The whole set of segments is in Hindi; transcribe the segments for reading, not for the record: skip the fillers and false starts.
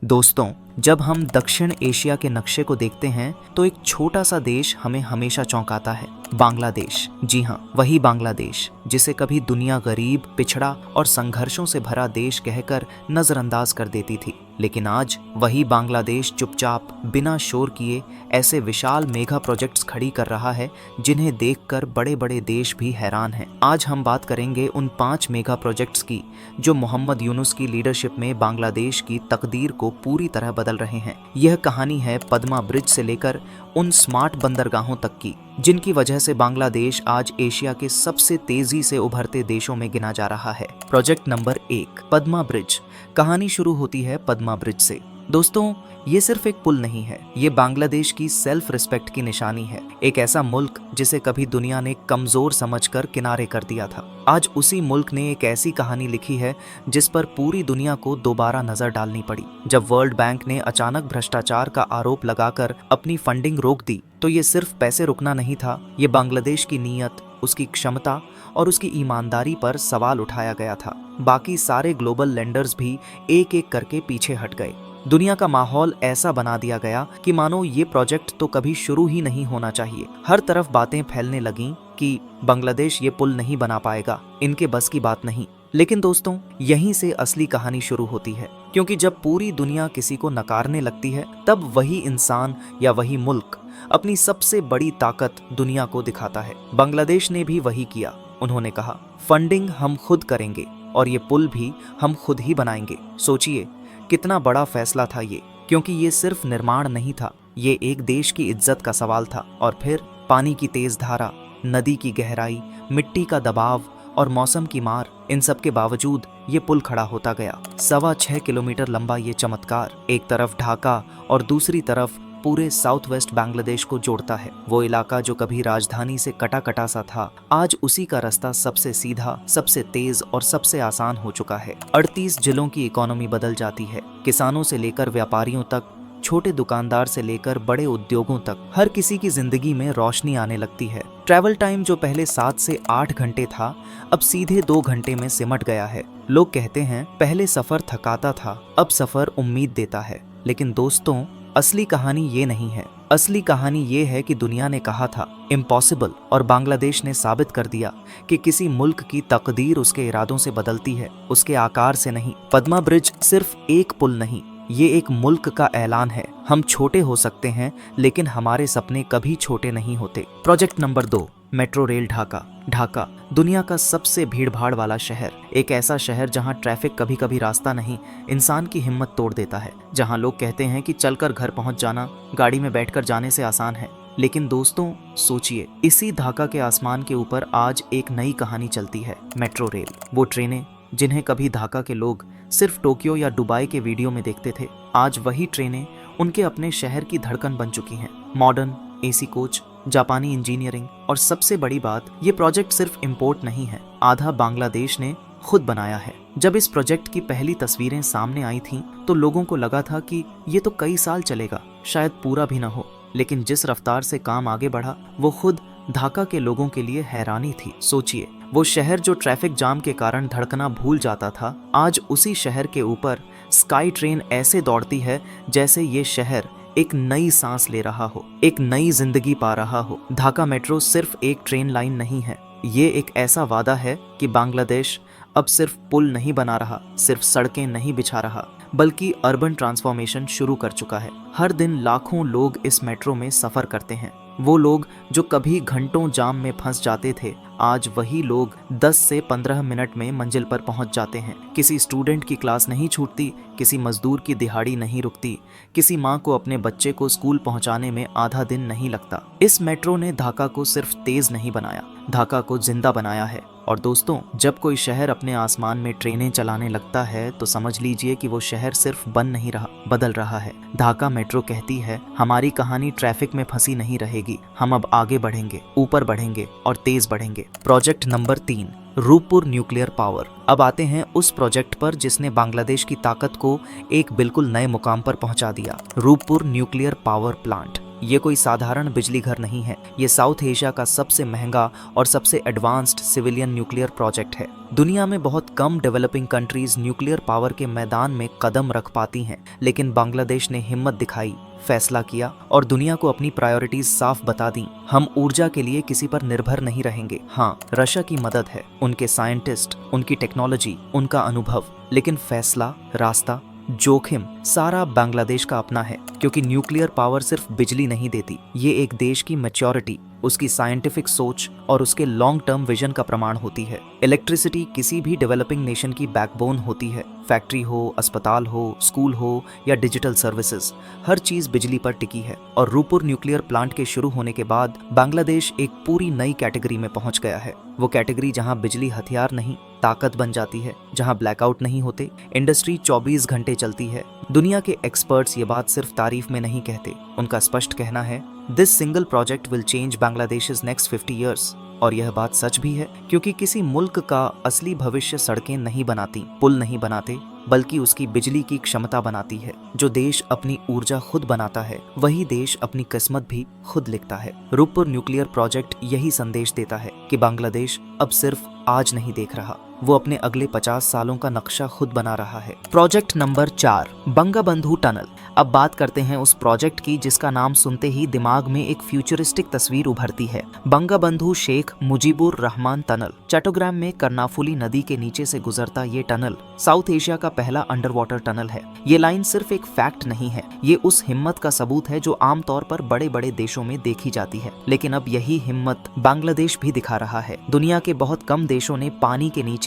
दोस्तों, जब हम दक्षिण एशिया के नक्शे को देखते हैं तो एक छोटा सा देश हमें हमेशा चौंकाता है, बांग्लादेश। जी हाँ, वही बांग्लादेश जिसे कभी दुनिया गरीब, पिछड़ा और संघर्षों से भरा देश कहकर नजरअंदाज कर देती थी, लेकिन आज वही बांग्लादेश चुपचाप बिना शोर किए ऐसे विशाल मेगा प्रोजेक्ट्स खड़ी कर रहा है जिन्हें देखकर बड़े बड़े देश भी हैरान हैं। आज हम बात करेंगे उन 5 मेगा प्रोजेक्ट्स की जो मोहम्मद यूनुस की लीडरशिप में बांग्लादेश की तकदीर को पूरी तरह बदल रहे हैं। यह कहानी है पद्मा ब्रिज से लेकर उन स्मार्ट बंदरगाहों तक की जिनकी वजह से बांग्लादेश आज एशिया के सबसे तेजी से उभरते देशों में गिना जा रहा है। Project number 1, Padma bridge. कहानी शुरू होती है पद्मा ब्रिज से। दोस्तों, ये सिर्फ एक पुल नहीं है, ये बांग्लादेश की सेल्फ रिस्पेक्ट की निशानी है। एक ऐसा मुल्क जिसे कभी दुनिया ने कमजोर समझकर किनारे कर दिया था, आज उसी मुल्क ने एक ऐसी कहानी लिखी है जिस पर पूरी दुनिया को दोबारा नजर डालनी पड़ी। जब वर्ल्ड बैंक ने अचानक भ्रष्टाचार का आरोप लगाकर अपनी फंडिंग रोक दी तो ये सिर्फ पैसे रुकना नहीं था, ये बांग्लादेश की नीयत, उसकी क्षमता और उसकी ईमानदारी पर सवाल उठाया गया था। बाकी सारे ग्लोबल लेंडर्स भी एक एक करके पीछे हट गए। दुनिया का माहौल ऐसा बना दिया गया कि मानो ये प्रोजेक्ट तो कभी शुरू ही नहीं होना चाहिए। हर तरफ बातें फैलने लगीं कि बांग्लादेश ये पुल नहीं बना पाएगा, इनके बस की बात नहीं। लेकिन दोस्तों, यहीं से असली कहानी शुरू होती है, क्योंकि जब पूरी दुनिया किसी को नकारने लगती है तब वही इंसान या वही मुल्क अपनी सबसे बड़ी ताकत दुनिया को दिखाता है। बांग्लादेश ने भी वही किया। उन्होंने कहा, फंडिंग हम खुद करेंगे और ये पुल भी हम खुद ही बनाएंगे। सोचिए कितना बड़ा फैसला था ये, क्योंकि ये सिर्फ निर्माण नहीं था, ये एक देश की इज्जत का सवाल था। और फिर पानी की तेज धारा, नदी की गहराई, मिट्टी का दबाव और मौसम की मार, इन सब के बावजूद ये पुल खड़ा होता गया। 6.25 किलोमीटर लंबा ये चमत्कार एक तरफ ढाका और दूसरी तरफ पूरे साउथ वेस्ट बांग्लादेश को जोड़ता है। वो इलाका जो कभी राजधानी से कटा कटा सा था, आज उसी का रास्ता सबसे सीधा, सबसे तेज और सबसे आसान हो चुका है। 38 जिलों की इकोनॉमी बदल जाती है। किसानों से लेकर व्यापारियों तक, छोटे दुकानदार से लेकर बड़े उद्योगों तक, हर किसी की जिंदगी में रोशनी आने लगती है। ट्रैवल टाइम जो पहले 7 से 8 घंटे था, अब सीधे 2 घंटे में सिमट गया है। लोग कहते हैं पहले सफर थकाता था, अब सफर उम्मीद देता है। लेकिन दोस्तों, असली कहानी ये नहीं है। असली कहानी ये है कि दुनिया ने कहा था इम्पॉसिबल, और बांग्लादेश ने साबित कर दिया कि किसी मुल्क की तकदीर उसके इरादों से बदलती है, उसके आकार से नहीं। पद्मा ब्रिज सिर्फ एक पुल नहीं, ये एक मुल्क का ऐलान है। हम छोटे हो सकते हैं, लेकिन हमारे सपने कभी छोटे नहीं होते। Project number 2, metro rail Dhaka. Dhaka दुनिया का सबसे भीड़भाड़ वाला शहर, एक ऐसा शहर जहां ट्रैफिक कभी कभी रास्ता नहीं, इंसान की हिम्मत तोड़ देता है। जहां लोग कहते हैं कि चलकर घर पहुंच जाना गाड़ी में बैठकर जाने से आसान है। लेकिन दोस्तों सोचिए, इसी ढाका के आसमान के ऊपर आज एक नई कहानी चलती है, मेट्रो रेल। वो ट्रेनें जिन्हें कभी ढाका के लोग सिर्फ टोक्यो या दुबई के वीडियो में देखते थे, आज वही ट्रेनें उनके अपने शहर की धड़कन बन चुकी हैं। मॉडर्न एसी कोच, जापानी इंजीनियरिंग, और सबसे बड़ी बात, ये प्रोजेक्ट सिर्फ इंपोर्ट नहीं है, आधा बांग्लादेश ने खुद बनाया है। जब इस प्रोजेक्ट की पहली तस्वीरें सामने आई थीं, तो लोगों को लगा था कि ये तो कई साल चलेगा, शायद पूरा भी न हो। लेकिन जिस रफ्तार से काम आगे बढ़ा, वो खुद ढाका के लोगों के लिए हैरानी थी। सोचिए, वो शहर जो ट्रैफिक जाम के कारण धड़कना भूल जाता था, आज उसी शहर के ऊपर स्काई ट्रेन ऐसे दौड़ती है जैसे ये शहर एक नई सांस ले रहा हो, एक नई जिंदगी पा रहा हो। ढाका मेट्रो सिर्फ एक ट्रेन लाइन नहीं है, ये एक ऐसा वादा है कि बांग्लादेश अब सिर्फ पुल नहीं बना रहा, सिर्फ सड़कें नहीं बिछा रहा, बल्कि अर्बन ट्रांसफॉर्मेशन शुरू कर चुका है। हर दिन लाखों लोग इस मेट्रो में सफर करते हैं। वो लोग जो कभी घंटों जाम में फंस जाते थे, आज वही लोग 10 से 15 मिनट में मंजिल पर पहुंच जाते हैं। किसी स्टूडेंट की क्लास नहीं छूटती, किसी मजदूर की दिहाड़ी नहीं रुकती, किसी माँ को अपने बच्चे को स्कूल पहुंचाने में आधा दिन नहीं लगता। इस मेट्रो ने ढाका को सिर्फ तेज नहीं बनाया, ढाका को जिंदा बनाया है। और दोस्तों, जब कोई शहर अपने आसमान में ट्रेनें चलाने लगता है तो समझ लीजिए कि वो शहर सिर्फ बन नहीं रहा, बदल रहा है। ढाका मेट्रो कहती है, हमारी कहानी ट्रैफिक में फंसी नहीं रहेगी, हम अब आगे बढ़ेंगे, ऊपर बढ़ेंगे और तेज बढ़ेंगे। Project number 3, Rooppur nuclear power. अब आते हैं उस प्रोजेक्ट पर जिसने बांग्लादेश की ताकत को एक बिल्कुल नए मुकाम पर पहुंचा दिया, रूपपुर न्यूक्लियर पावर प्लांट। ये कोई साधारण बिजली घर नहीं है, ये साउथ एशिया का सबसे महंगा और सबसे एडवांस्ड सिविलियन न्यूक्लियर प्रोजेक्ट है। दुनिया में बहुत कम डेवलपिंग कंट्रीज न्यूक्लियर पावर के मैदान में कदम रख पाती हैं, लेकिन बांग्लादेश ने हिम्मत दिखाई, फैसला किया और दुनिया को अपनी प्रायोरिटीज साफ बता दी। हम ऊर्जा के लिए किसी पर निर्भर नहीं रहेंगे। हाँ, रशिया की मदद है, उनके साइंटिस्ट, उनकी टेक्नोलॉजी, उनका अनुभव, लेकिन फैसला, रास्ता, जोखिम सारा बांग्लादेश का अपना है। क्योंकि न्यूक्लियर पावर सिर्फ बिजली नहीं देती, ये एक देश की मैच्योरिटी, उसकी साइंटिफिक सोच और उसके लॉन्ग टर्म विजन का प्रमाण होती है। इलेक्ट्रिसिटी किसी भी डेवलपिंग नेशन की बैकबोन होती है। फैक्ट्री हो, अस्पताल हो, स्कूल हो या डिजिटल सर्विसेज, हर चीज बिजली पर टिकी है। और रूपुर न्यूक्लियर प्लांट के शुरू होने के बाद बांग्लादेश एक पूरी नई कैटेगरी में पहुंच गया है। वो कैटेगरी जहां बिजली हथियार नहीं, ताकत बन जाती है, जहां ब्लैकआउट नहीं होते, इंडस्ट्री 24 घंटे चलती है। दुनिया के एक्सपर्ट्स ये बात सिर्फ तारीफ में नहीं कहते, उनका स्पष्ट कहना है, this single project will change Bangladesh next 50 years. और यह बात सच भी है, क्योंकि किसी मुल्क का असली भविष्य सड़कें नहीं बनाती, पुल नहीं बनाते, बल्कि उसकी बिजली की क्षमता बनाती है। जो देश अपनी ऊर्जा खुद बनाता है, वही देश अपनी किस्मत भी खुद लिखता है। रूपपुर न्यूक्लियर प्रोजेक्ट यही संदेश देता है कि बांग्लादेश अब सिर्फ आज नहीं देख रहा, वो अपने अगले 50 सालों का नक्शा खुद बना रहा है। Project number 4, Bangabandhu tunnel. अब बात करते हैं उस प्रोजेक्ट की जिसका नाम सुनते ही दिमाग में एक फ्यूचरिस्टिक तस्वीर उभरती है। बंगबंधु शेख मुजीबुर रहमान टनल। चट्टोग्राम में कर्नाफुली नदी के नीचे से गुजरता ये टनल साउथ एशिया का पहला अंडर वाटर टनल है। ये लाइन सिर्फ एक फैक्ट नहीं है, ये उस हिम्मत का सबूत है जो आमतौर पर बड़े बड़े देशों में देखी जाती है। लेकिन अब यही हिम्मत बांग्लादेश भी दिखा रहा है। दुनिया के बहुत कम देशों ने पानी के नीचे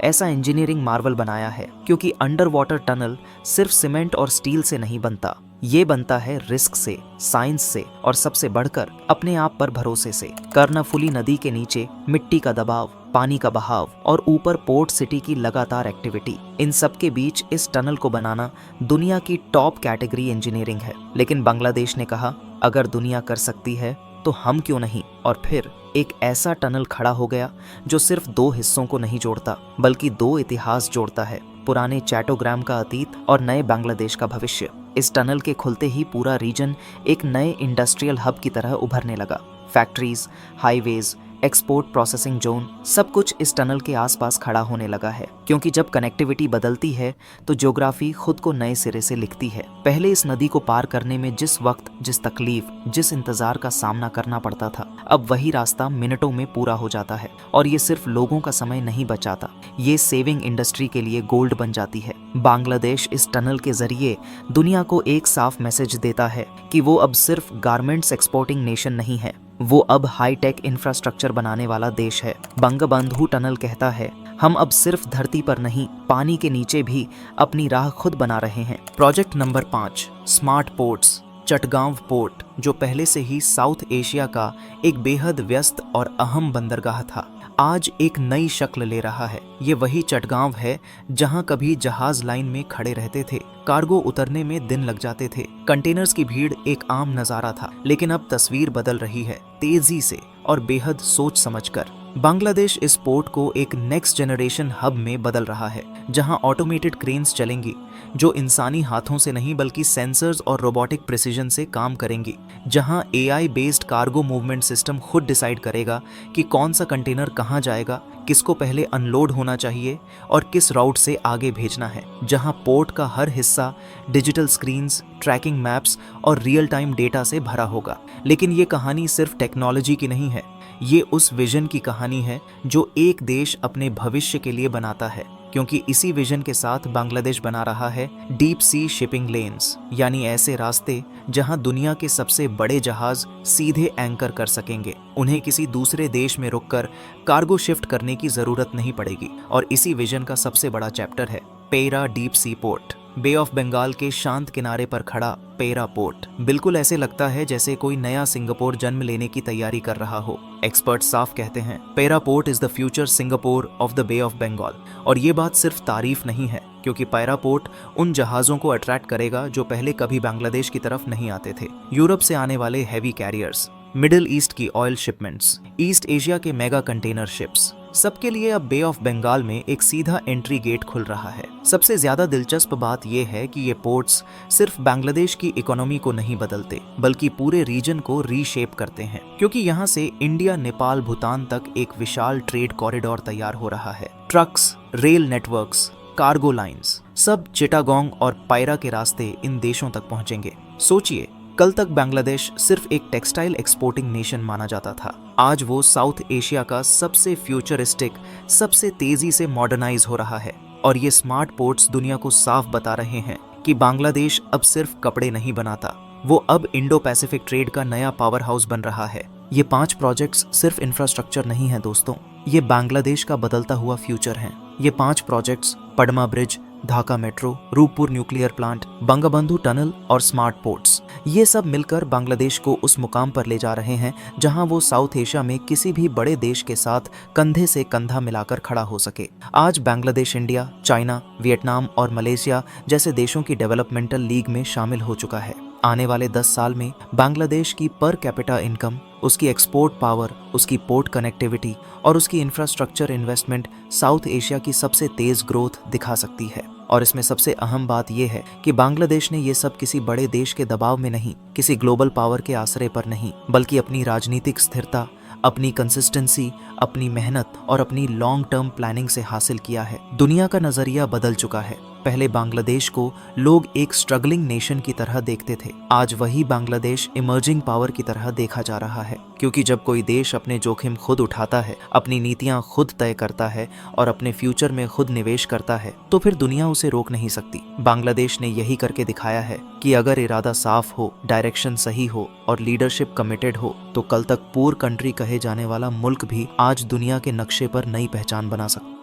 ऐसा इंजीनियरिंग मार्वल बनाया है, क्योंकि अंडर वाटर टनल सिर्फ सीमेंट और स्टील से नहीं बनता, ये बनता है रिस्क से, साइंस से और सबसे बढ़कर अपने आप पर भरोसे से। कर्नाफुली नदी के नीचे मिट्टी का दबाव, पानी का बहाव और ऊपर पोर्ट सिटी की लगातार एक्टिविटी, इन सब के बीच इस टनल को बनाना दुनिया की टॉप कैटेगरी इंजीनियरिंग है। लेकिन बांग्लादेश ने कहा, अगर दुनिया कर सकती है तो हम क्यों नहीं। और फिर एक ऐसा टनल खड़ा हो गया जो सिर्फ 2 हिस्सों को नहीं जोड़ता, बल्कि 2 इतिहास जोड़ता है, पुराने चैटोग्राम का अतीत और नए बांग्लादेश का भविष्य। इस टनल के खुलते ही पूरा रीजन एक नए इंडस्ट्रियल हब की तरह उभरने लगा। Factories, highways, export processing zone, सब कुछ इस टनल के आसपास खड़ा होने लगा है। क्योंकि जब कनेक्टिविटी बदलती है तो ज्योग्राफी खुद को नए सिरे से लिखती है। पहले इस नदी को पार करने में जिस वक्त, जिस तकलीफ, जिस इंतजार का सामना करना पड़ता था, अब वही रास्ता मिनटों में पूरा हो जाता है। और ये सिर्फ लोगों का समय नहीं बचाता, ये सेविंग इंडस्ट्री के लिए गोल्ड बन जाती है। बांग्लादेश इस टनल के जरिए दुनिया को एक साफ मैसेज देता है कि वो अब सिर्फ गारमेंट्स एक्सपोर्टिंग नेशन नहीं है, वो अब हाईटेक इंफ्रास्ट्रक्चर बनाने वाला देश है। बंगबंधु टनल कहता है, हम अब सिर्फ धरती पर नहीं, पानी के नीचे भी अपनी राह खुद बना रहे हैं। Project number 5, smart ports. Chittagong port, जो पहले से ही साउथ एशिया का एक बेहद व्यस्त और अहम बंदरगाह था, आज एक नई शक्ल ले रहा है। ये वही चटगांव है जहां कभी जहाज लाइन में खड़े रहते थे, कार्गो उतरने में दिन लग जाते थे, कंटेनर्स की भीड़ एक आम नजारा था। लेकिन अब तस्वीर बदल रही है, तेजी से और बेहद सोच समझकर। बांग्लादेश इस पोर्ट को एक नेक्स्ट जनरेशन हब में बदल रहा है, जहां ऑटोमेटेड क्रेन्स चलेंगी जो इंसानी हाथों से नहीं बल्कि सेंसर्स और रोबोटिक प्रिसीजन से काम करेंगी, जहां AI based cargo movement system खुद डिसाइड करेगा कि कौन सा कंटेनर कहां जाएगा, किसको पहले अनलोड होना चाहिए और किस राउट से आगे भेजना है, जहां पोर्ट का हर हिस्सा डिजिटल स्क्रीन्स, ट्रैकिंग मैप्स और रियल टाइम डेटा से भरा होगा। लेकिन ये कहानी सिर्फ टेक्नोलॉजी की नहीं है, ये उस विजन की कहानी है जो एक देश अपने भविष्य के लिए बनाता है। क्योंकि इसी विजन के साथ बांग्लादेश बना रहा है डीप सी शिपिंग लेन्स, यानी ऐसे रास्ते जहां दुनिया के सबसे बड़े जहाज सीधे एंकर कर सकेंगे। उन्हें किसी दूसरे देश में रुककर कार्गो शिफ्ट करने की जरूरत नहीं पड़ेगी। और इसी विजन का सबसे बड़ा चैप्टर है Payra deep sea port. Bay of Bengal के शांत किनारे पर खड़ा पेरा पोर्ट बिल्कुल ऐसे लगता है जैसे कोई नया सिंगापुर जन्म लेने की तैयारी कर रहा हो। एक्सपर्ट साफ कहते हैं, Payra port is the future Singapore of the bay of Bengal. और ये बात सिर्फ तारीफ नहीं है, क्योंकि पेरा पोर्ट उन जहाजों को अट्रैक्ट करेगा जो पहले कभी बांग्लादेश की तरफ नहीं आते थे। यूरोप से आने वाले हैवी कैरियर्स, मिडिल ईस्ट की ऑयल शिपमेंट्स, ईस्ट एशिया के मेगा कंटेनर शिप्स, सबके लिए अब बे ऑफ बंगाल में एक सीधा एंट्री गेट खुल रहा है। सबसे ज्यादा दिलचस्प बात यह है कि ये पोर्ट्स सिर्फ बांग्लादेश की इकोनॉमी को नहीं बदलते बल्कि पूरे रीजन को रीशेप करते हैं, क्योंकि यहाँ से इंडिया, नेपाल, भूटान तक एक विशाल ट्रेड कॉरिडोर तैयार हो रहा है। Trucks, rail networks, cargo lines, सब चिटागोंग और पायरा के रास्ते इन देशों तक पहुंचेंगे। सोचिए, कल तक बांग्लादेश सिर्फ एक टेक्सटाइल एक्सपोर्टिंग नेशन माना जाता था। आज वो साउथ एशिया का सबसे फ्यूचरिस्टिक, सबसे तेजी से मॉडर्नाइज हो रहा है। और ये स्मार्ट पोर्ट्स दुनिया को साफ बता रहे हैं कि बांग्लादेश अब सिर्फ कपड़े नहीं बनाता, वो अब इंडो पैसिफिक ट्रेड का नया पावर हाउस बन रहा है। ये 5 प्रोजेक्ट्स सिर्फ इंफ्रास्ट्रक्चर नहीं है दोस्तों, ये बांग्लादेश का बदलता हुआ फ्यूचर है। ये 5 projects Padma bridge, Dhaka metro, Rooppur nuclear plant, Bangabandhu tunnel और स्मार्ट पोर्ट्स, ये सब मिलकर बांग्लादेश को उस मुकाम पर ले जा रहे हैं जहां वो साउथ एशिया में किसी भी बड़े देश के साथ कंधे से कंधा मिलाकर खड़ा हो सके। आज बांग्लादेश इंडिया, चाइना, वियतनाम और मलेशिया जैसे देशों की डेवलपमेंटल लीग में शामिल हो चुका है। आने वाले 10 साल में बांग्लादेश की पर कैपिटा इनकम, उसकी एक्सपोर्ट पावर, उसकी पोर्ट कनेक्टिविटी और उसकी इंफ्रास्ट्रक्चर इन्वेस्टमेंट साउथ एशिया की सबसे तेज ग्रोथ दिखा सकती है। और इसमें सबसे अहम बात यह है कि बांग्लादेश ने ये सब किसी बड़े देश के दबाव में नहीं, किसी ग्लोबल पावर के आश्रय पर नहीं, बल्कि अपनी राजनीतिक स्थिरता, अपनी कंसिस्टेंसी, अपनी मेहनत और अपनी लॉन्ग टर्म प्लानिंग से हासिल किया है। दुनिया का नजरिया बदल चुका है। पहले बांग्लादेश को लोग एक स्ट्रगलिंग नेशन की तरह देखते थे, आज वही बांग्लादेश इमर्जिंग पावर की तरह देखा जा रहा है। क्योंकि जब कोई देश अपने जोखिम खुद उठाता है, अपनी नीतियां खुद तय करता है और अपने फ्यूचर में खुद निवेश करता है, तो फिर दुनिया उसे रोक नहीं सकती। बांग्लादेश ने यही करके दिखाया है कि अगर इरादा साफ हो, डायरेक्शन सही हो और लीडरशिप कमिटेड हो, तो कल तक पूर कंट्री कहे जाने वाला मुल्क भी आज दुनिया के नक्शे पर नई पहचान बना सकता है।